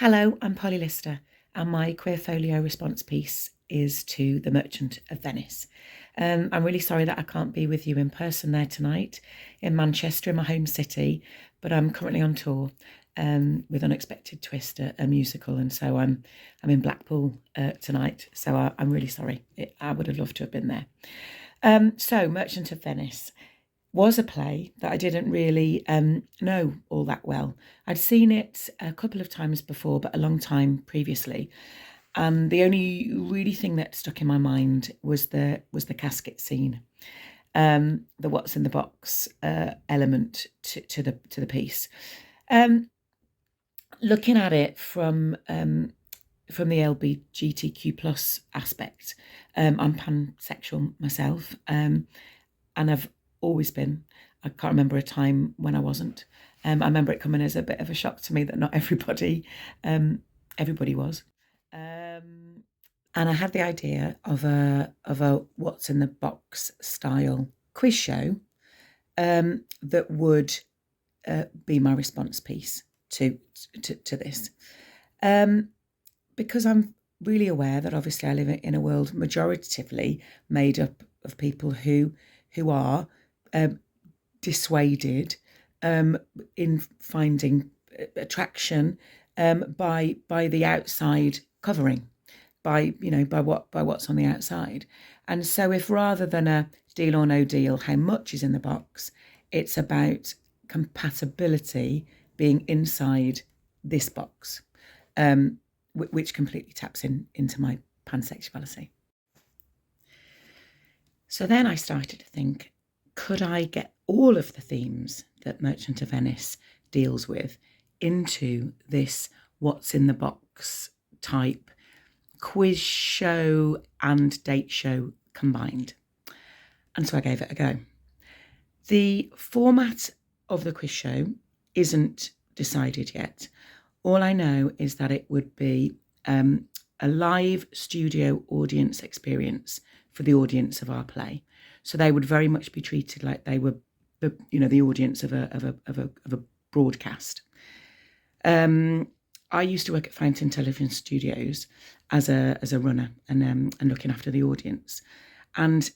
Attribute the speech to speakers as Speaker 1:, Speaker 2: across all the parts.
Speaker 1: Hello, I'm Polly Lister, and my Queer Folio response piece is to The Merchant of Venice. I'm really sorry that I can't be with you in person there tonight in Manchester, in my home city, but I'm currently on tour with Unexpected Twist, a musical, and so I'm in Blackpool tonight. So I'm really sorry. I would have loved to have been there. So Merchant of Venice was a play that I didn't really know all that well. I'd seen it a couple of times before, but a long time previously. And the only really thing that stuck in my mind was the casket scene, the what's in the box element to the piece. Looking at it from the LGBTQ plus aspect, I'm pansexual myself, and I've always been. I can't remember a time when I wasn't. I remember it coming as a bit of a shock to me that not everybody was. And I had the idea of a what's in the box style quiz show that would be my response piece to this, because I'm really aware that obviously I live in a world majoritively made up of people who are dissuaded in finding attraction by the outside covering, by what's on the outside. And so if rather than a deal or no deal, how much is in the box, it's about compatibility being inside this box, which completely taps into my pansexuality. So then I started to think, could I get all of the themes that Merchant of Venice deals with into this what's in the box type quiz show and date show combined? And so I gave it a go. The format of the quiz show isn't decided yet. All I know is that it would be a live studio audience experience for the audience of our play. So they would very much be treated like they were the audience of a broadcast. I used to work at Fountain Television Studios as a runner and looking after the audience, and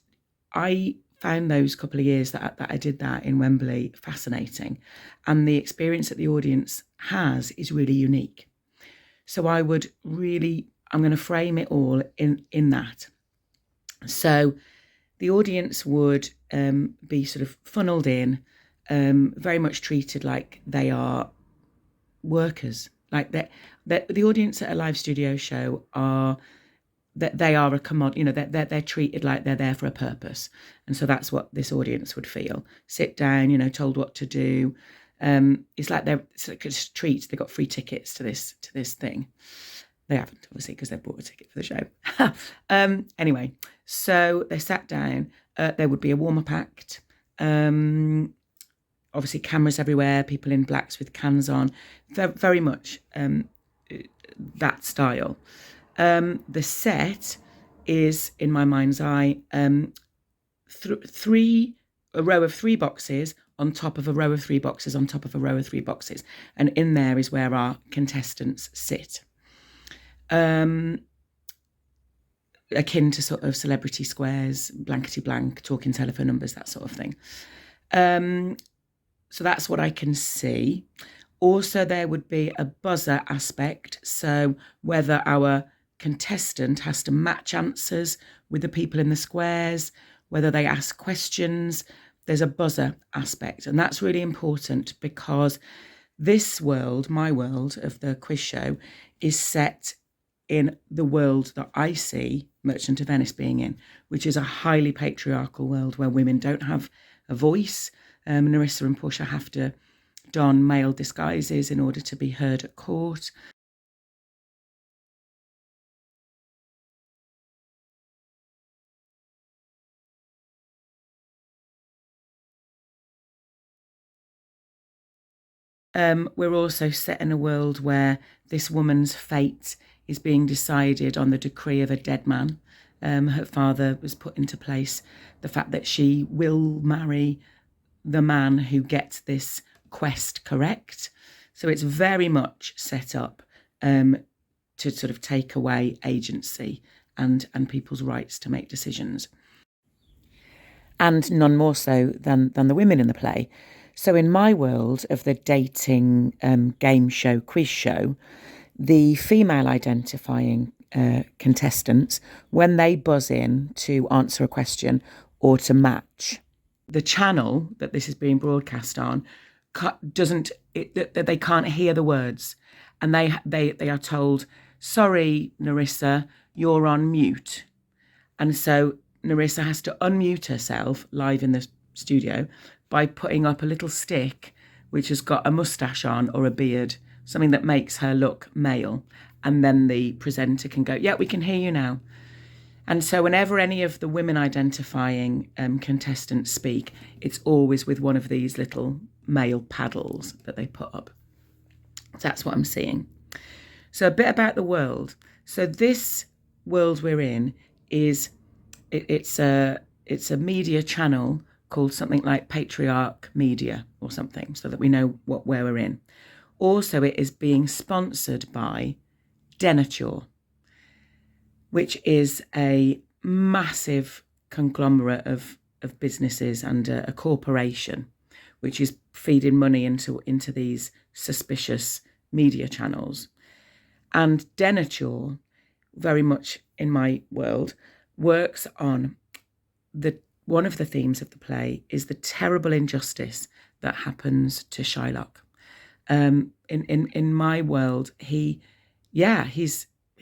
Speaker 1: I found those couple of years that I did that in Wembley fascinating, and the experience that the audience has is really unique. So I'm going to frame it all in that. So the audience would be sort of funneled in, very much treated like they are workers, like that the audience at a live studio show are that they are a commodity, they're treated like they're there for a purpose. And so that's what this audience would feel. Sit down, told what to do. It's like a treat. They got free tickets to this thing. They haven't, obviously, because they've bought a ticket for the show. Anyway, so they sat down. There would be a warm-up act. Obviously, cameras everywhere, people in blacks with cans on. Very much that style. The set is, in my mind's eye, a row of three boxes on top of a row of three boxes on top of a row of three boxes. And in there is where our contestants sit. Akin to sort of celebrity squares, blankety blank, talking telephone numbers, that sort of thing. So that's what I can see. Also, there would be a buzzer aspect. So whether our contestant has to match answers with the people in the squares, whether they ask questions, there's a buzzer aspect. And that's really important because this world, my world of the quiz show, is set in the world that I see Merchant of Venice being in, which is a highly patriarchal world where women don't have a voice. Nerissa and Portia have to don male disguises in order to be heard at court. We're also set in a world where this woman's fate is being decided on the decree of a dead man. Her father was put into place. The fact that she will marry the man who gets this quest correct. So it's very much set up to sort of take away agency and people's rights to make decisions. And none more so than the women in the play. So in my world of the dating game show, quiz show, the female identifying contestants, when they buzz in to answer a question or to match, the channel that this is being broadcast on they can't hear the words, and they are told, sorry, Narissa, you're on mute. And so Narissa has to unmute herself live in the studio by putting up a little stick which has got a moustache on or a beard, something that makes her look male. And then the presenter can go, yeah, we can hear you now. And so whenever any of the women identifying contestants speak, it's always with one of these little male paddles that they put up. So that's what I'm seeing. So a bit about the world. So this world we're in is, it's a media channel called something like Patriarch Media or something, so that we know where we're in. Also, it is being sponsored by Denature, which is a massive conglomerate of businesses and a corporation, which is feeding money into these suspicious media channels. And Denature, very much in my world, works on one of the themes of the play is the terrible injustice that happens to Shylock. In my world, he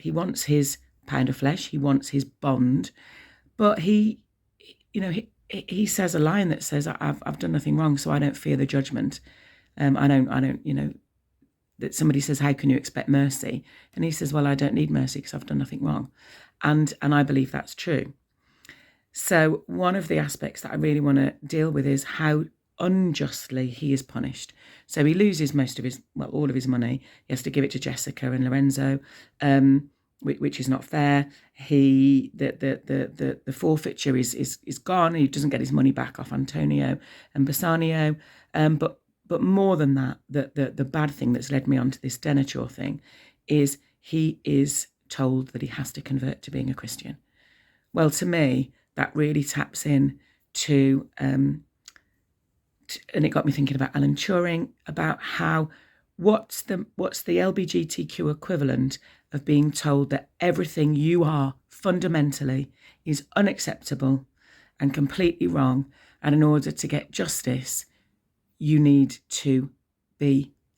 Speaker 1: wants his pound of flesh, he wants his bond, but he says a line that says, I've done nothing wrong, so I don't fear the judgment. I don't, that somebody says, how can you expect mercy? And he says, well, I don't need mercy because I've done nothing wrong. And I believe that's true. So one of the aspects that I really want to deal with is how unjustly he is punished. So he loses all of his money. He has to give it to Jessica and Lorenzo, which is not fair. The forfeiture is gone. He doesn't get his money back off Antonio and Bassanio. But more than that, the bad thing that's led me onto this Denature thing is he is told that he has to convert to being a Christian. Well, to me, that really taps in to, and it got me thinking about Alan Turing, about how what's the LGBTQ equivalent of being told that everything you are fundamentally is unacceptable and completely wrong, and in order to get justice, you need to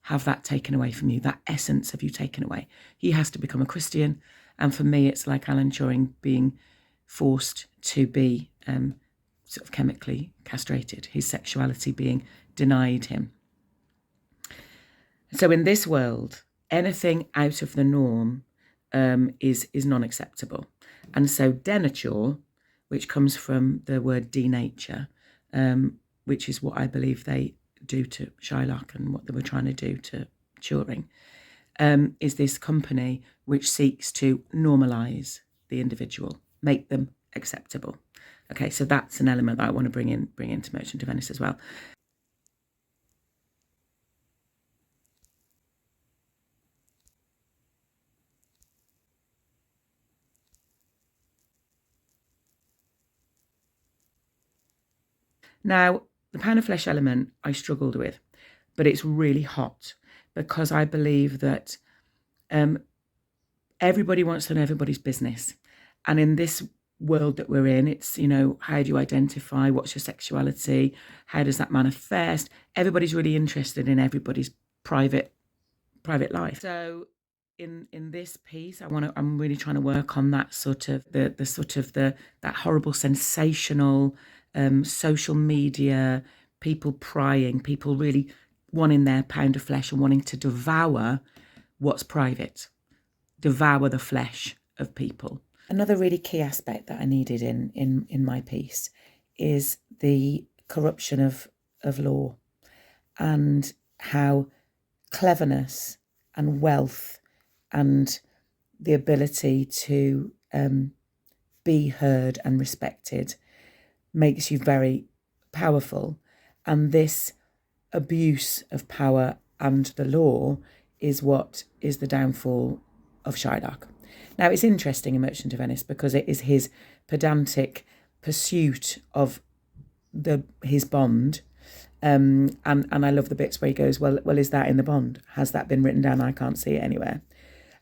Speaker 1: have that taken away from you, that essence of you taken away. He has to become a Christian, and for me, it's like Alan Turing being forced to be sort of chemically castrated, his sexuality being denied him. So in this world, anything out of the norm is non-acceptable. And so Denature, which comes from the word denature, which is what I believe they do to Shylock and what they were trying to do to Turing, is this company which seeks to normalise the individual, make them acceptable. Okay, so that's an element that I want to bring into Merchant of Venice as well. Now, the pound of flesh element I struggled with, but it's really hot because I believe that everybody wants to know everybody's business. And in this world that we're in, it's, how do you identify? What's your sexuality? How does that manifest? Everybody's really interested in everybody's private life. So in this piece, I'm really trying to work on that sort of that horrible sensational social media, people prying, people really wanting their pound of flesh and wanting to devour what's private, devour the flesh of people. Another really key aspect that I needed in my piece is the corruption of law, and how cleverness and wealth and the ability to be heard and respected makes you very powerful. And this abuse of power and the law is what is the downfall of Shylock. Now, it's interesting in Merchant of Venice because it is his pedantic pursuit of his bond. And I love the bits where he goes, well, is that in the bond? Has that been written down? I can't see it anywhere.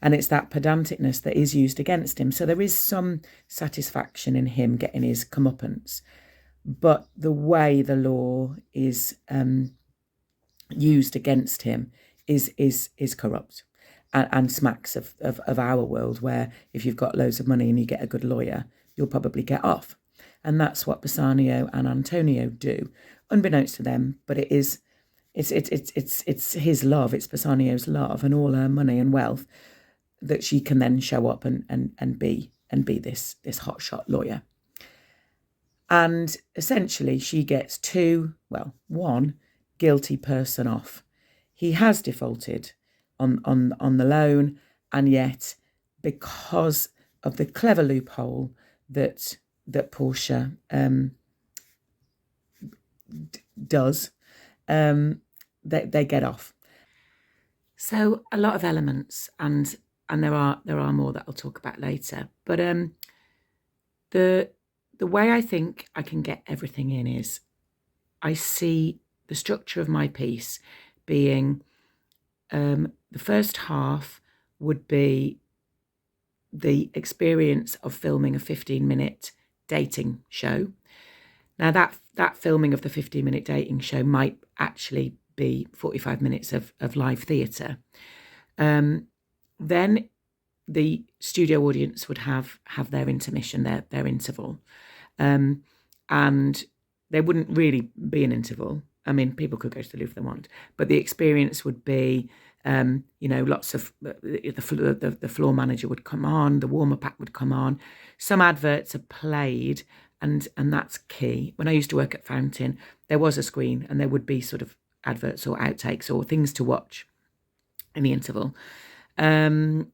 Speaker 1: And it's that pedanticness that is used against him. So there is some satisfaction in him getting his comeuppance. But the way the law is used against him is corrupt and smacks of our world, where if you've got loads of money and you get a good lawyer, you'll probably get off. And that's what Bassanio and Antonio do, unbeknownst to them. But it's his love, it's Bassanio's love and all her money and wealth that she can then show up and be this hotshot lawyer. And essentially she gets one guilty person off. He has defaulted on the loan, and yet because of the clever loophole that Portia does, they get off. So a lot of elements, and there are more that I'll talk about later. But the way I think I can get everything in is I see the structure of my piece being the first half would be the experience of filming a 15-minute dating show. Now that filming of the 15-minute dating show might actually be 45 minutes of live theatre. Then the studio audience would have their intermission, their interval. And there wouldn't really be an interval. I mean, people could go to the Louvre if they want, but the experience would be, lots of the floor manager would come on, the warm-up act would come on, some adverts are played, and that's key. When I used to work at Fountain, there was a screen, and there would be sort of adverts or outtakes or things to watch in the interval. And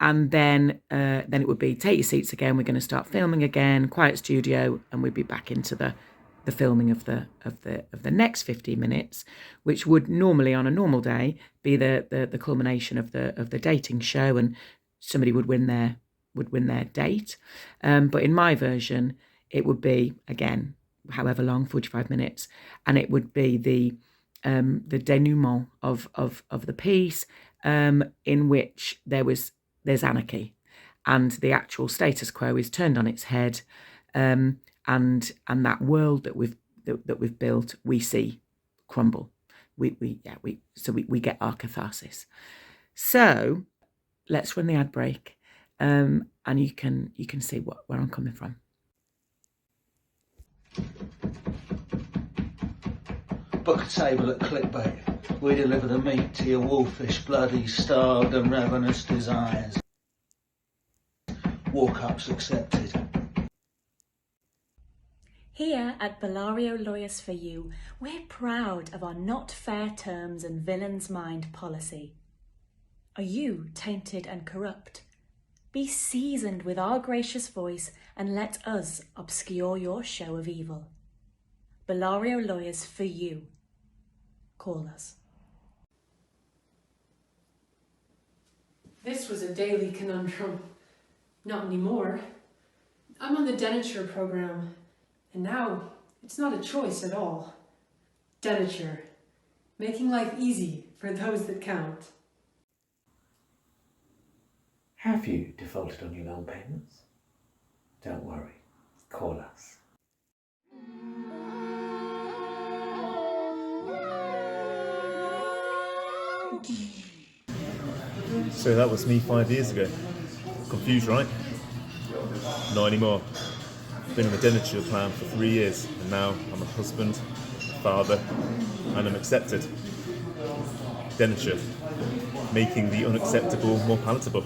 Speaker 1: then it would be take your seats again. We're going to start filming again. Quiet studio, and we'd be back into the filming of the next 15 minutes, which would normally on a normal day be the culmination of the dating show, and somebody would win their date. But in my version, it would be again however long, 45 minutes, and it would be the denouement of the piece, in which there's anarchy, and the actual status quo is turned on its head, and that world that we've built, we see crumble. We get our catharsis. So let's run the ad break, and you can see where I'm coming from.
Speaker 2: Book a table at clickbait. We deliver the meat to your wolfish, bloody, starved and ravenous desires. Walk-ups accepted.
Speaker 3: Here at Bellario Lawyers for You, we're proud of our not fair terms and villain's mind policy. Are you tainted and corrupt? Be seasoned with our gracious voice and let us obscure your show of evil. Bellario Lawyers for You. Call us.
Speaker 4: This was a daily conundrum. Not anymore. I'm on the deniture program, and now it's not a choice at all. Deniture. Making life easy for those that count.
Speaker 5: Have you defaulted on your loan payments? Don't worry, call us.
Speaker 6: So that was me 5 years ago. Confused, right? Not anymore. Been on the deniture plan for 3 years, and now I'm a husband, father, and I'm accepted. Deniture, making the unacceptable more palatable.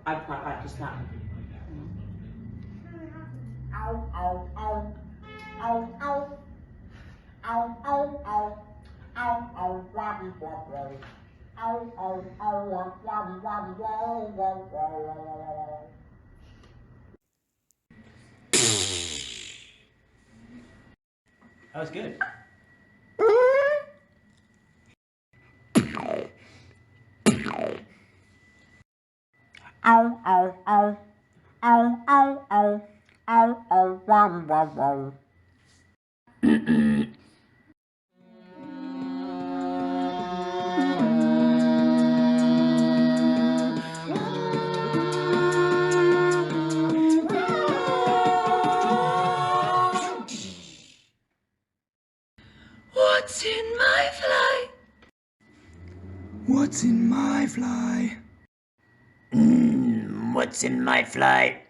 Speaker 1: I quite like just that.
Speaker 7: That was good.
Speaker 8: Ow, ow, ow. Ow, ow, ow. Ow, ow, wow, wow, wow.
Speaker 1: What's in my fly?
Speaker 9: What's in my fly?
Speaker 8: What's in my fly?